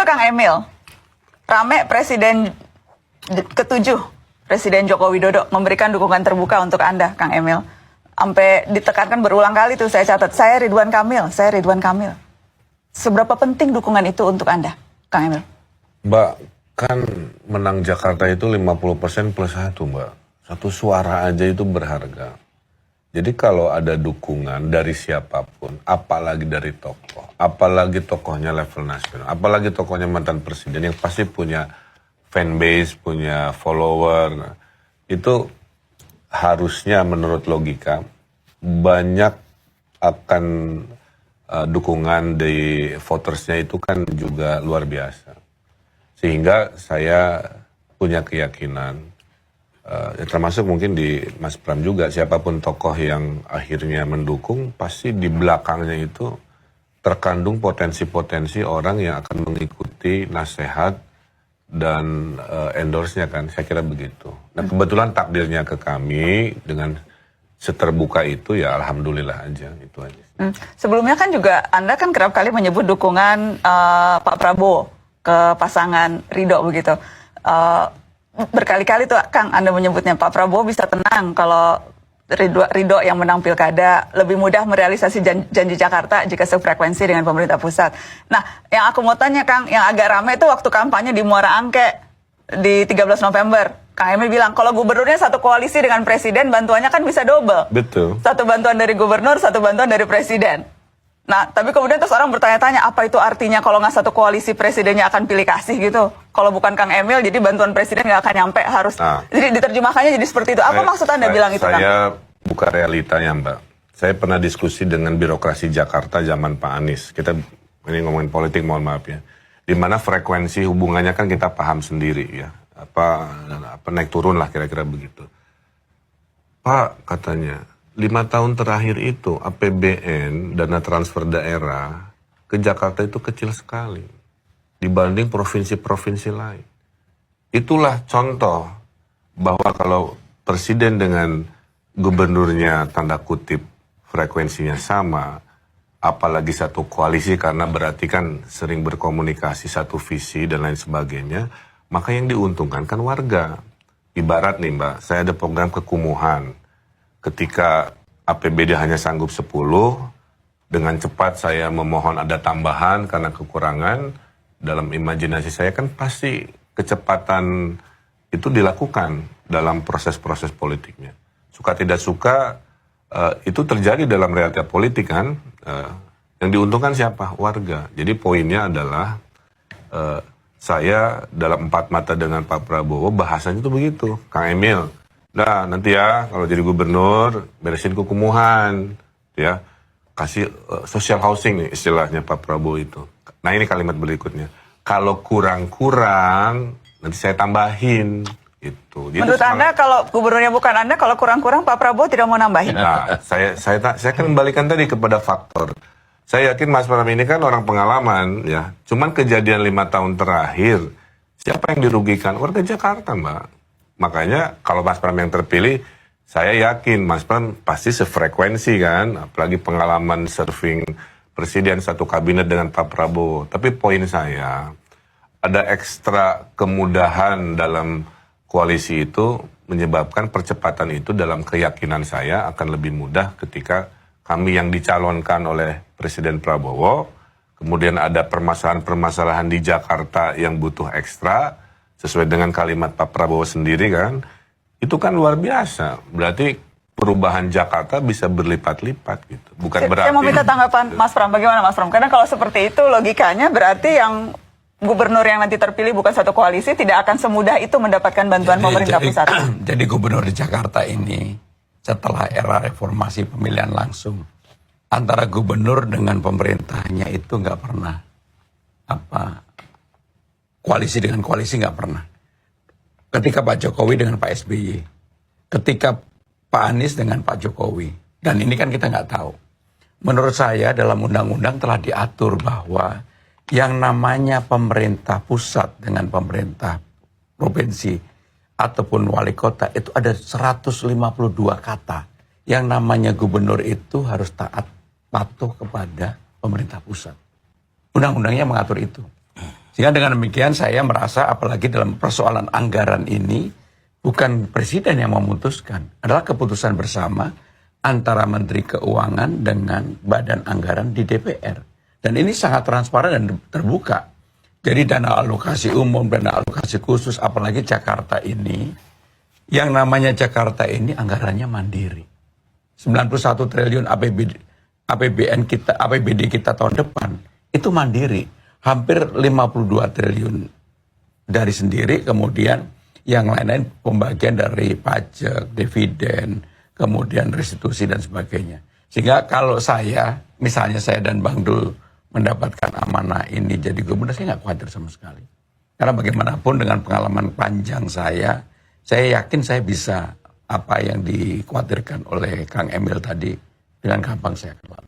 Kang Emil, rame Presiden ke-7, Presiden Joko Widodo memberikan dukungan terbuka untuk Anda, Kang Emil. Sampai ditekankan berulang kali tuh saya catat, saya Ridwan Kamil, saya Ridwan Kamil. Seberapa penting dukungan itu untuk Anda, Kang Emil? Mbak, kan menang Jakarta itu 50% plus 1, Mbak. Satu suara aja itu berharga. Jadi kalau ada dukungan dari siapapun, apalagi dari tokoh, apalagi tokohnya level nasional, apalagi tokohnya mantan presiden yang pasti punya fanbase, punya follower, itu harusnya menurut logika banyak akan dukungan dari votersnya itu kan juga luar biasa. Sehingga saya punya keyakinan, termasuk mungkin di Mas Pram juga, siapapun tokoh yang akhirnya mendukung, pasti di belakangnya itu terkandung potensi-potensi orang yang akan mengikuti nasihat dan endorse-nya kan, saya kira begitu. Nah kebetulan takdirnya ke kami dengan seterbuka itu ya alhamdulillah aja, itu aja. Sebelumnya kan juga Anda kan kerap kali menyebut dukungan Pak Prabowo ke pasangan Ridho begitu. Berkali-kali tuh Kang Anda menyebutnya Pak Prabowo bisa tenang kalau Ridho yang menang pilkada, lebih mudah merealisasi janji Jakarta jika sefrekuensi dengan pemerintah pusat. Nah, yang aku mau tanya Kang, yang agak ramai itu waktu kampanye di Muara Angke di 13 November. Kang Emil bilang kalau gubernurnya satu koalisi dengan presiden, bantuannya kan bisa double. Betul. Satu bantuan dari gubernur, satu bantuan dari presiden. Nah, tapi kemudian terus orang bertanya-tanya, apa itu artinya kalau nggak satu koalisi presidennya akan pilih kasih gitu? Kalau bukan Kang Emil, jadi bantuan presiden nggak akan nyampe, harus. Jadi diterjemahkannya jadi seperti itu. Apa maksud Anda bilang itu, Kang? Saya buka realitanya, Mbak. Saya pernah diskusi dengan birokrasi Jakarta zaman Pak Anies. Kita ini ngomongin politik, mohon maaf ya. Di mana frekuensi hubungannya kan kita paham sendiri ya. Apa naik turun lah kira-kira begitu. Pak, katanya, 5 tahun terakhir itu APBN, dana transfer daerah, ke Jakarta itu kecil sekali dibanding provinsi-provinsi lain. Itulah contoh bahwa kalau presiden dengan gubernurnya tanda kutip frekuensinya sama, apalagi satu koalisi karena berarti kan sering berkomunikasi, satu visi dan lain sebagainya, maka yang diuntungkan kan warga. Ibarat nih Mbak, saya ada program kekumuhan. Ketika APBD hanya sanggup 10, dengan cepat saya memohon ada tambahan karena kekurangan, dalam imajinasi saya kan pasti kecepatan itu dilakukan dalam proses-proses politiknya. Suka tidak suka, itu terjadi dalam realita politik kan, yang diuntungkan siapa? Warga. Jadi poinnya adalah, saya dalam 4 mata dengan Pak Prabowo, bahasanya itu begitu, Kang Emil. Nah nanti ya kalau jadi gubernur beresin kekumuhan ya, kasih social housing nih istilahnya Pak Prabowo itu. Nah ini kalimat berikutnya, kalau kurang-kurang nanti saya tambahin itu. Menurut Anda kalau gubernurnya bukan Anda, kalau kurang-kurang Pak Prabowo tidak mau nambahin? Nah saya kan kembalikan tadi kepada faktor. Saya yakin Mas Pram ini kan orang pengalaman ya, cuman kejadian 5 tahun terakhir siapa yang dirugikan? Warga Jakarta Mbak. Makanya kalau Mas Pram yang terpilih, saya yakin Mas Pram pasti sefrekuensi kan, apalagi pengalaman serving presiden satu kabinet dengan Pak Prabowo. Tapi poin saya, ada ekstra kemudahan dalam koalisi itu menyebabkan percepatan itu dalam keyakinan saya akan lebih mudah ketika kami yang dicalonkan oleh Presiden Prabowo, kemudian ada permasalahan-permasalahan di Jakarta yang butuh ekstra, sesuai dengan kalimat Pak Prabowo sendiri kan, itu kan luar biasa. Berarti perubahan Jakarta bisa berlipat-lipat gitu. Bukan berarti. Saya mau minta tanggapan Mas Pram, bagaimana Mas Pram? Karena kalau seperti itu logikanya berarti yang gubernur yang nanti terpilih bukan satu koalisi tidak akan semudah itu mendapatkan bantuan pemerintah pusat. Jadi gubernur di Jakarta ini setelah era reformasi pemilihan langsung, antara gubernur dengan pemerintahnya itu nggak pernah koalisi dengan koalisi, nggak pernah. Ketika Pak Jokowi dengan Pak SBY, ketika Pak Anies dengan Pak Jokowi, dan ini kan kita nggak tahu. Menurut saya dalam undang-undang telah diatur bahwa yang namanya pemerintah pusat dengan pemerintah provinsi ataupun wali kota itu ada 152 kata. Yang namanya gubernur itu harus taat patuh kepada pemerintah pusat. Undang-undangnya mengatur itu. Sehingga dengan demikian saya merasa apalagi dalam persoalan anggaran ini bukan presiden yang memutuskan, adalah keputusan bersama antara Menteri Keuangan dengan Badan Anggaran di DPR. Dan ini sangat transparan dan terbuka. Jadi dana alokasi umum, dana alokasi khusus, apalagi Jakarta ini, yang namanya Jakarta ini anggarannya mandiri. 91 triliun APBD kita tahun depan itu mandiri. Hampir 52 triliun dari sendiri, kemudian yang lain-lain pembagian dari pajak, dividen, kemudian restitusi dan sebagainya. Sehingga kalau misalnya saya dan Bang Dul mendapatkan amanah ini jadi gubernur, saya nggak khawatir sama sekali. Karena bagaimanapun dengan pengalaman panjang saya yakin saya bisa apa yang dikhawatirkan oleh Kang Emil tadi dengan gampang saya akan lakukan.